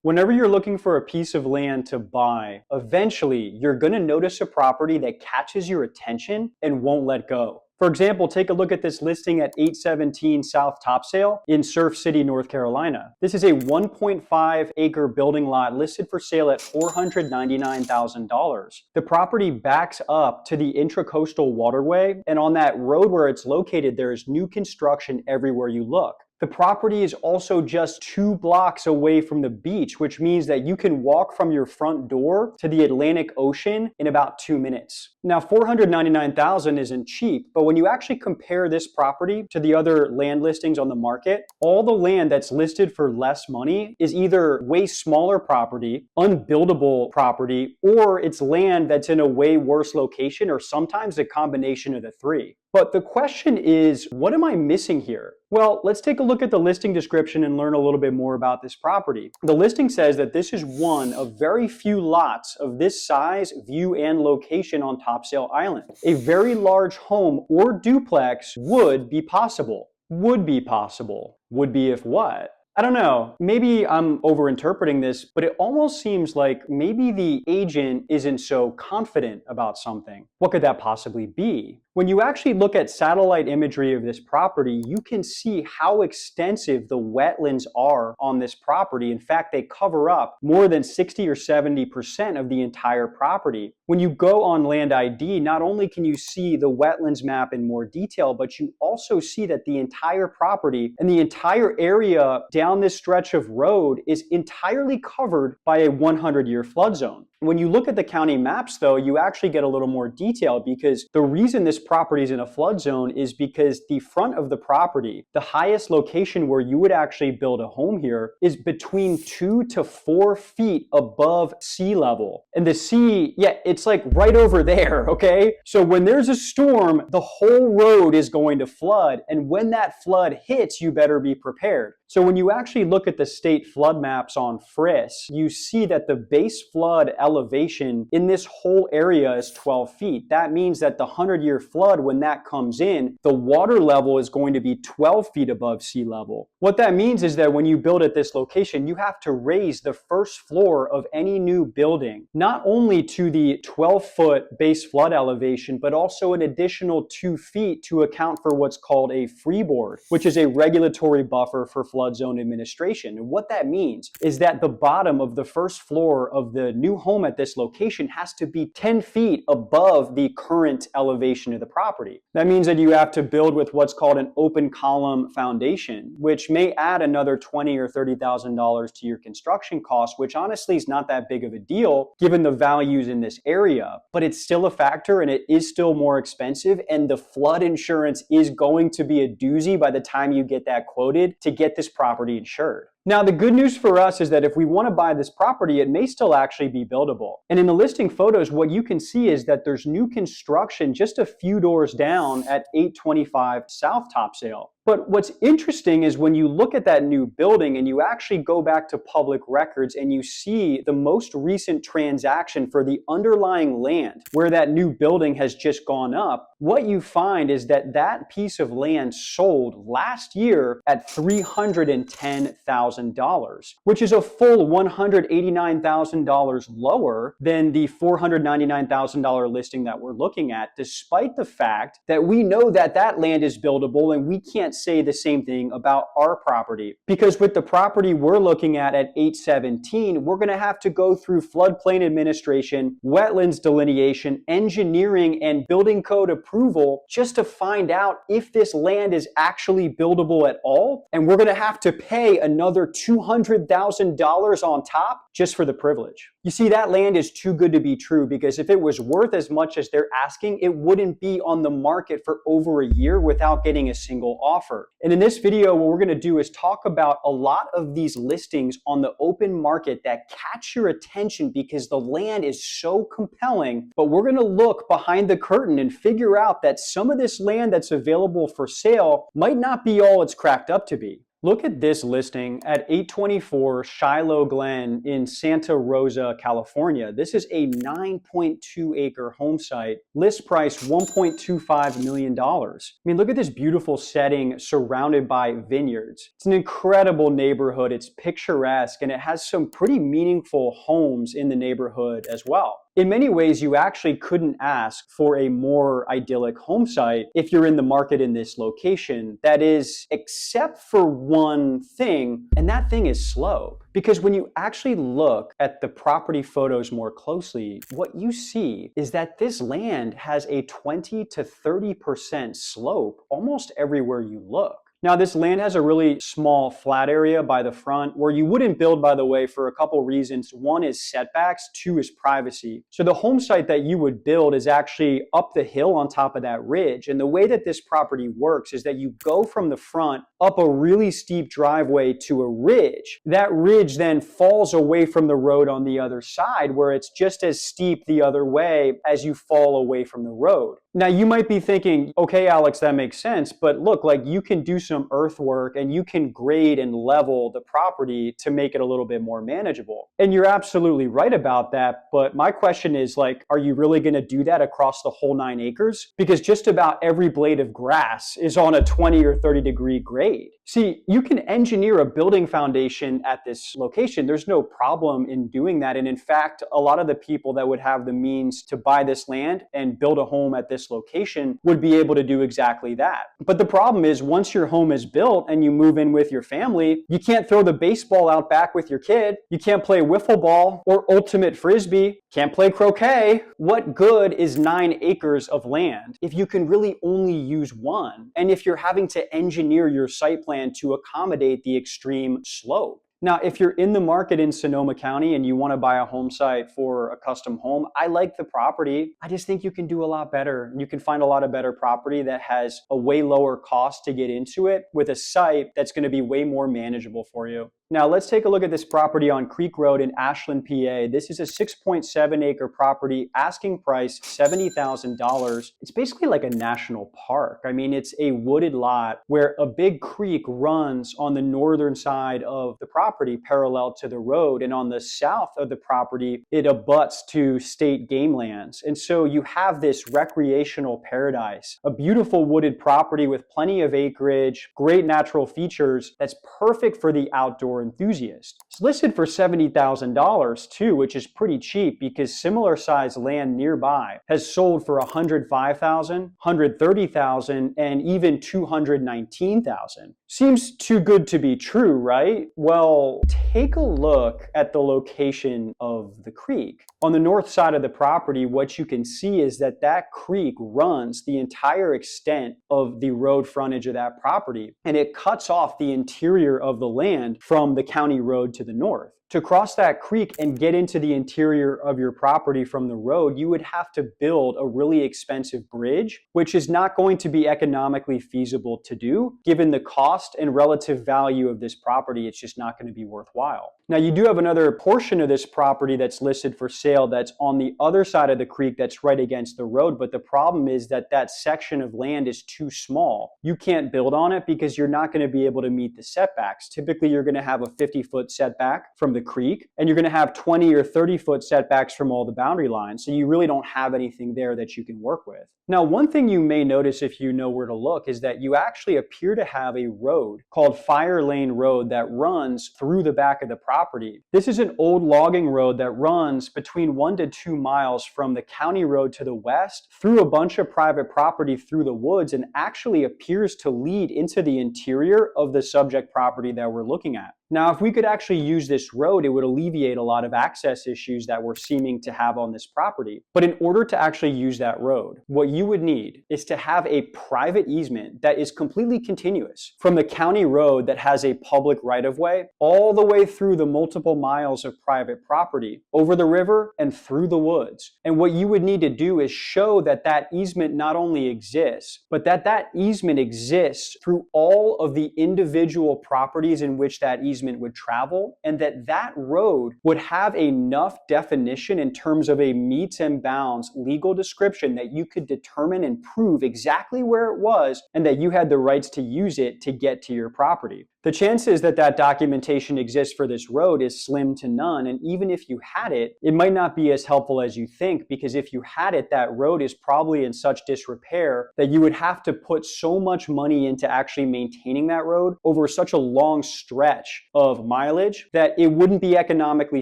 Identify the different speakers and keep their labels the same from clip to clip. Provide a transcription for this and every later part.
Speaker 1: Whenever you're looking for a piece of land to buy, eventually you're going to notice a property that catches your attention and won't let go. For example, take a look at this listing at 817 South Topsail in Surf City, North Carolina. This is a 1.5 acre building lot listed for sale at $499,000. The property backs up to the Intracoastal Waterway, and on that road where it's located, there is new construction everywhere you look. The property is also just 2 blocks away from the beach, which means that you can walk from your front door to the Atlantic Ocean in about 2 minutes. Now, $499,000 isn't cheap, but when you actually compare this property to the other land listings on the market, all the land that's listed for less money is either way smaller property, unbuildable property, or it's land that's in a way worse location, or sometimes a combination of the three. But the question is, what am I missing here? Well, let's take a look at the listing description and learn a little bit more about this property. The listing says that this is one of very few lots of this size, view, and location on Topsail Island. A very large home or duplex would be possible. Would be possible. Would be if what? I don't know, maybe I'm overinterpreting this, but it almost seems like maybe the agent isn't so confident about something. What could that possibly be? When you actually look at satellite imagery of this property, you can see how extensive the wetlands are on this property. In fact, they cover up more than 60 or 70% of the entire property. When you go on Land ID, not only can you see the wetlands map in more detail, but you also see that the entire property and the entire area down this stretch of road is entirely covered by a 100-year flood zone. When you look at the county maps, though, you actually get a little more detail, because the reason this property is in a flood zone is because the front of the property, the highest location where you would actually build a home here, is between 2 to 4 feet above sea level. And the sea, yeah, it's like right over there, okay? So when there's a storm, the whole road is going to flood. And when that flood hits, you better be prepared. So when you actually look at the state flood maps on FRIS, you see that the base flood elevation in this whole area is 12 feet. That means that the 100-year flood, when that comes in, the water level is going to be 12 feet above sea level. What that means is that when you build at this location, you have to raise the first floor of any new building, not only to the 12-foot base flood elevation, but also an additional 2 feet to account for what's called a freeboard, which is a regulatory buffer for flood zone administration. And what that means is that the bottom of the first floor of the new home at this location has to be 10 feet above the current elevation of the property. That means that you have to build with what's called an open column foundation, which may add another $20,000 or $30,000 to your construction costs, which honestly is not that big of a deal given the values in this area, but it's still a factor and it is still more expensive, and the flood insurance is going to be a doozy by the time you get that quoted to get this property insured. Now, the good news for us is that if we want to buy this property, it may still actually be buildable. And in the listing photos, what you can see is that there's new construction just a few doors down at 825 South Topsail. But what's interesting is when you look at that new building and you actually go back to public records and you see the most recent transaction for the underlying land where that new building has just gone up, what you find is that that piece of land sold last year at $310,000, which is a full $189,000 lower than the $499,000 listing that we're looking at, despite the fact that we know that that land is buildable and we can't say the same thing about our property. Because with the property we're looking at 817, we're going to have to go through floodplain administration, wetlands delineation, engineering, and building code approval just to find out if this land is actually buildable at all. And we're going to have to pay another $200,000 on top just for the privilege. You see, that land is too good to be true, because if it was worth as much as they're asking, it wouldn't be on the market for over a year without getting a single offer. And in this video, what we're going to do is talk about a lot of these listings on the open market that catch your attention because the land is so compelling. But we're going to look behind the curtain and figure out that some of this land that's available for sale might not be all it's cracked up to be. Look at this listing at 824 Shiloh Glen in Santa Rosa, California. This is a 9.2 acre home site. List price $1.25 million. I mean, look at this beautiful setting surrounded by vineyards. It's an incredible neighborhood. It's picturesque and it has some pretty meaningful homes in the neighborhood as well. In many ways, you actually couldn't ask for a more idyllic home site if you're in the market in this location. That is, except for one thing, and that thing is slope. Because when you actually look at the property photos more closely, what you see is that this land has a 20 to 30% slope almost everywhere you look. Now, this land has a really small flat area by the front where you wouldn't build, by the way, for a couple reasons. One is setbacks, two is privacy. So the home site that you would build is actually up the hill on top of that ridge. And the way that this property works is that you go from the front up a really steep driveway to a ridge. That ridge then falls away from the road on the other side where it's just as steep the other way as you fall away from the road. Now, you might be thinking, okay, Alex, that makes sense. But look, like you can do some earthwork and you can grade and level the property to make it a little bit more manageable. And you're absolutely right about that. But my question is like, are you really going to do that across the whole 9 acres? Because just about every blade of grass is on a 20 or 30 degree grade. See, you can engineer a building foundation at this location. There's no problem in doing that. And in fact, a lot of the people that would have the means to buy this land and build a home at this location would be able to do exactly that. But the problem is once your home is built and you move in with your family, you can't throw the baseball out back with your kid. You can't play wiffle ball or ultimate frisbee. Can't play croquet. What good is 9 acres of land if you can really only use one? And if you're having to engineer your site plan to accommodate the extreme slope? Now, if you're in the market in Sonoma County and you want to buy a home site for a custom home, I like the property. I just think you can do a lot better. You can find a lot of better property that has a way lower cost to get into it with a site that's going to be way more manageable for you. Now, let's take a look at this property on Creek Road in Ashland, PA. This is a 6.7 acre property, asking price $70,000. It's basically like a national park. I mean, it's a wooded lot where a big creek runs on the northern side of the property parallel to the road. And on the south of the property, it abuts to state game lands. And so you have this recreational paradise, a beautiful wooded property with plenty of acreage, great natural features that's perfect for the outdoor enthusiast. It's listed for $70,000 too, which is pretty cheap because similar sized land nearby has sold for $105,000, $130,000, and even $219,000. Seems too good to be true, right? Well, take a look at the location of the creek. On the north side of the property, what you can see is that that creek runs the entire extent of the road frontage of that property, and it cuts off the interior of the land from the county road to the north. To cross that creek and get into the interior of your property from the road, you would have to build a really expensive bridge, which is not going to be economically feasible to do. Given the cost and relative value of this property, it's just not going to be worthwhile. Now, you do have another portion of this property that's listed for sale that's on the other side of the creek that's right against the road, but the problem is that that section of land is too small. You can't build on it because you're not going to be able to meet the setbacks. Typically, you're going to have a 50-foot setback from the creek, and you're going to have 20 or 30-foot setbacks from all the boundary lines, so you really don't have anything there that you can work with. Now, one thing you may notice if you know where to look is that you actually appear to have a road called Fire Lane Road that runs through the back of the property. This is an old logging road that runs between 1 to 2 miles from the county road to the west through a bunch of private property through the woods and actually appears to lead into the interior of the subject property that we're looking at. Now, if we could actually use this road, it would alleviate a lot of access issues that we're seeming to have on this property. But in order to actually use that road, what you would need is to have a private easement that is completely continuous from the county road that has a public right-of-way all the way through the multiple miles of private property, over the river and through the woods. And what you would need to do is show that that easement not only exists, but that that easement exists through all of the individual properties in which that easement would travel, and that that road would have enough definition in terms of a metes and bounds legal description that you could determine and prove exactly where it was and that you had the rights to use it to get to your property. The chances that that documentation exists for this road is slim to none, and even if you had it, it might not be as helpful as you think, because if you had it, that road is probably in such disrepair that you would have to put so much money into actually maintaining that road over such a long stretch of mileage that it wouldn't be economically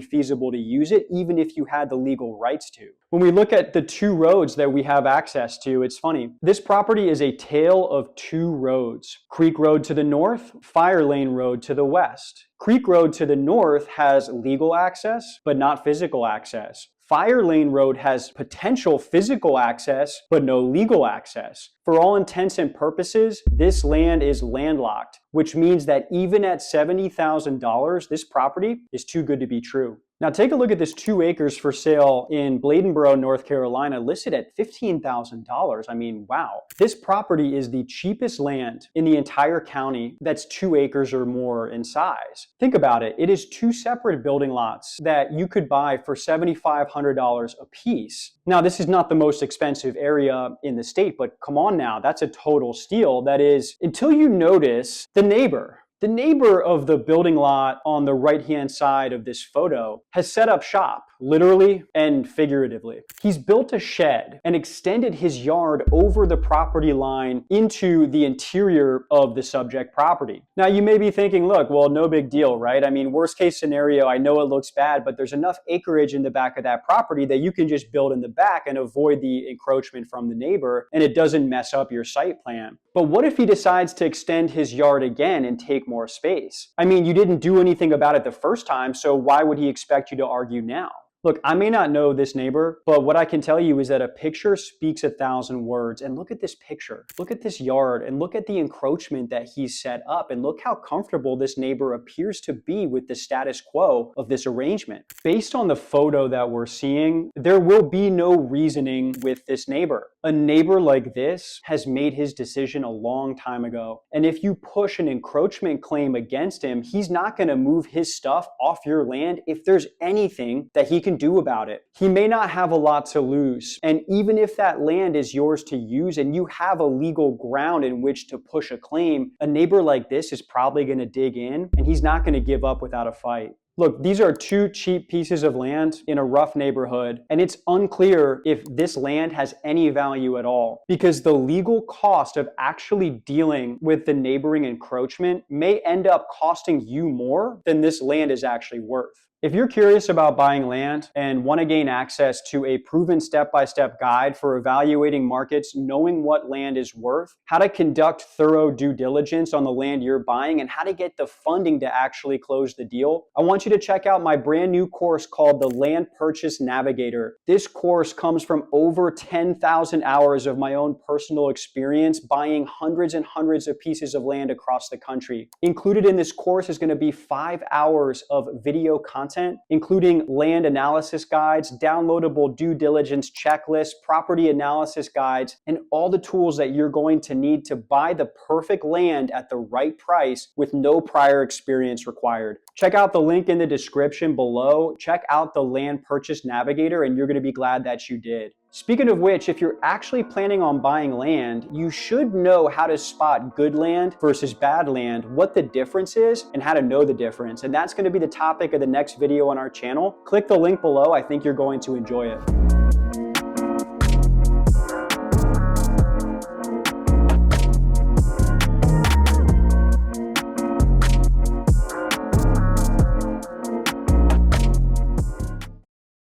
Speaker 1: feasible to use it, even if you had the legal rights to. When we look at the two roads that we have access to, it's funny. This property is a tale of two roads. Creek Road to the north, Fire Lane Road to the west. Creek Road to the north has legal access, but not physical access. Fire Lane Road has potential physical access, but no legal access. For all intents and purposes, this land is landlocked, which means that even at $70,000, this property is too good to be true. Now take a look at this 2 acres for sale in Bladenboro, North Carolina, listed at $15,000. I mean, wow. This property is the cheapest land in the entire county that's 2 acres or more in size. Think about it. It is 2 separate building lots that you could buy for $7,500 a piece. Now, this is not the most expensive area in the state, but come on now, that's a total steal. That is, until you notice the neighbor. The neighbor of the building lot on the right-hand side of this photo has set up shop, literally and figuratively. He's built a shed and extended his yard over the property line into the interior of the subject property. Now, you may be thinking, look, well, no big deal, right? I mean, worst case scenario, I know it looks bad, but there's enough acreage in the back of that property that you can just build in the back and avoid the encroachment from the neighbor, and it doesn't mess up your site plan. But what if he decides to extend his yard again and take more space? I mean, you didn't do anything about it the first time, so why would he expect you to argue now? Look, I may not know this neighbor, but what I can tell you is that a picture speaks 1,000 words. And look at this picture. Look at this yard and look at the encroachment that he's set up, and look how comfortable this neighbor appears to be with the status quo of this arrangement. Based on the photo that we're seeing, there will be no reasoning with this neighbor. A neighbor like this has made his decision a long time ago. And if you push an encroachment claim against him, he's not going to move his stuff off your land if there's anything that he can do about it. He may not have a lot to lose. And even if that land is yours to use and you have a legal ground in which to push a claim, a neighbor like this is probably going to dig in, and he's not going to give up without a fight. Look, these are 2 cheap pieces of land in a rough neighborhood, and it's unclear if this land has any value at all, because the legal cost of actually dealing with the neighboring encroachment may end up costing you more than this land is actually worth. If you're curious about buying land and want to gain access to a proven step-by-step guide for evaluating markets, knowing what land is worth, how to conduct thorough due diligence on the land you're buying, and how to get the funding to actually close the deal, I want you to check out my brand new course called the Land Purchase Navigator. This course comes from over 10,000 hours of my own personal experience buying hundreds and hundreds of pieces of land across the country. Included in this course is going to be 5 hours of video content, including land analysis guides, downloadable due diligence checklists, property analysis guides, and all the tools that you're going to need to buy the perfect land at the right price with no prior experience required. Check out the link in the description below. Check out the Land Purchase Navigator, and you're going to be glad that you did. Speaking of which, if you're actually planning on buying land, you should know how to spot good land versus bad land, what the difference is, and how to know the difference. And that's going to be the topic of the next video on our channel. Click the link below. I think you're going to enjoy it.